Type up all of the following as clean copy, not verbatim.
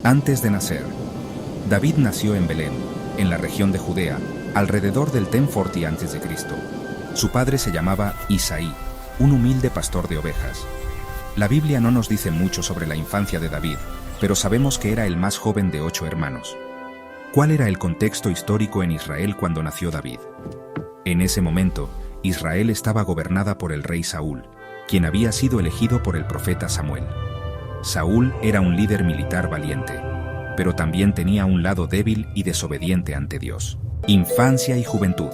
Antes de nacer, David nació en Belén, en la región de Judea, alrededor del 1040 a.C. Su padre se llamaba Isaí, un humilde pastor de ovejas. La Biblia no nos dice mucho sobre la infancia de David, pero sabemos que era el más joven de 8 hermanos. ¿Cuál era el contexto histórico en Israel cuando nació David? En ese momento, Israel estaba gobernada por el rey Saúl, quien había sido elegido por el profeta Samuel. Saúl era un líder militar valiente, pero también tenía un lado débil y desobediente ante Dios. Infancia y juventud.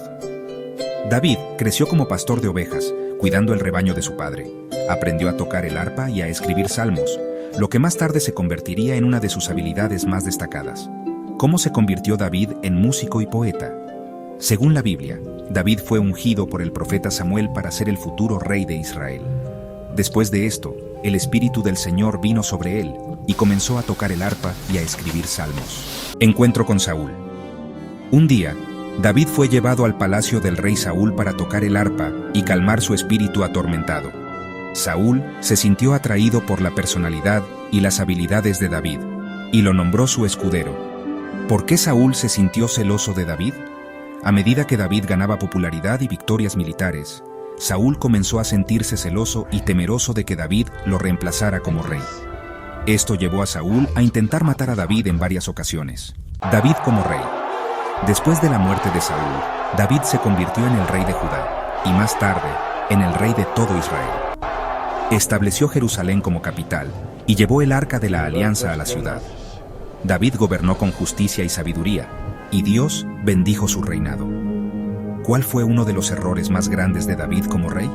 David creció como pastor de ovejas, cuidando el rebaño de su padre. Aprendió a tocar el arpa y a escribir salmos, lo que más tarde se convertiría en una de sus habilidades más destacadas. ¿Cómo se convirtió David en músico y poeta? Según la Biblia, David fue ungido por el profeta Samuel para ser el futuro rey de Israel. Después de esto, el Espíritu del Señor vino sobre él y comenzó a tocar el arpa y a escribir salmos. Encuentro con Saúl. Un día, David fue llevado al palacio del rey Saúl para tocar el arpa y calmar su espíritu atormentado. Saúl se sintió atraído por la personalidad y las habilidades de David, y lo nombró su escudero. ¿Por qué Saúl se sintió celoso de David? A medida que David ganaba popularidad y victorias militares, Saúl comenzó a sentirse celoso y temeroso de que David lo reemplazara como rey. Esto llevó a Saúl a intentar matar a David en varias ocasiones. David como rey. Después de la muerte de Saúl, David se convirtió en el rey de Judá, y más tarde, en el rey de todo Israel. Estableció Jerusalén como capital, y llevó el arca de la alianza a la ciudad. David gobernó con justicia y sabiduría, y Dios bendijo su reinado. ¿Cuál fue uno de los errores más grandes de David como rey?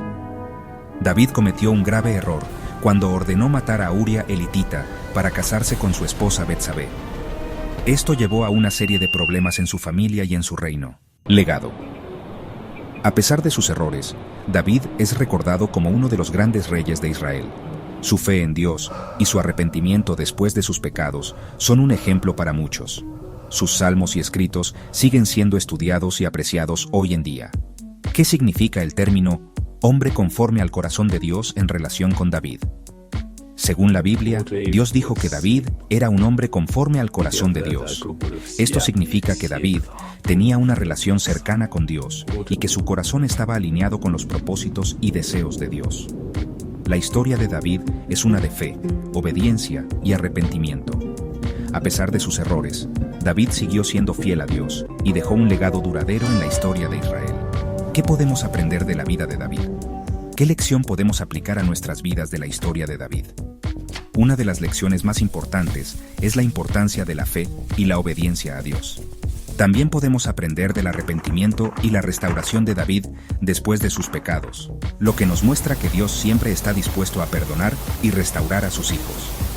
David cometió un grave error cuando ordenó matar a Uría elitita para casarse con su esposa Betsabé. Esto llevó a una serie de problemas en su familia y en su reino. Legado. A pesar de sus errores, David es recordado como uno de los grandes reyes de Israel. Su fe en Dios y su arrepentimiento después de sus pecados son un ejemplo para muchos. Sus salmos y escritos siguen siendo estudiados y apreciados hoy en día. ¿Qué significa el término hombre conforme al corazón de Dios en relación con David? Según la Biblia, Dios dijo que David era un hombre conforme al corazón de Dios. Esto significa que David tenía una relación cercana con Dios y que su corazón estaba alineado con los propósitos y deseos de Dios. La historia de David es una de fe, obediencia y arrepentimiento. A pesar de sus errores, David siguió siendo fiel a Dios y dejó un legado duradero en la historia de Israel. ¿Qué podemos aprender de la vida de David? ¿Qué lección podemos aplicar a nuestras vidas de la historia de David? Una de las lecciones más importantes es la importancia de la fe y la obediencia a Dios. También podemos aprender del arrepentimiento y la restauración de David después de sus pecados, lo que nos muestra que Dios siempre está dispuesto a perdonar y restaurar a sus hijos.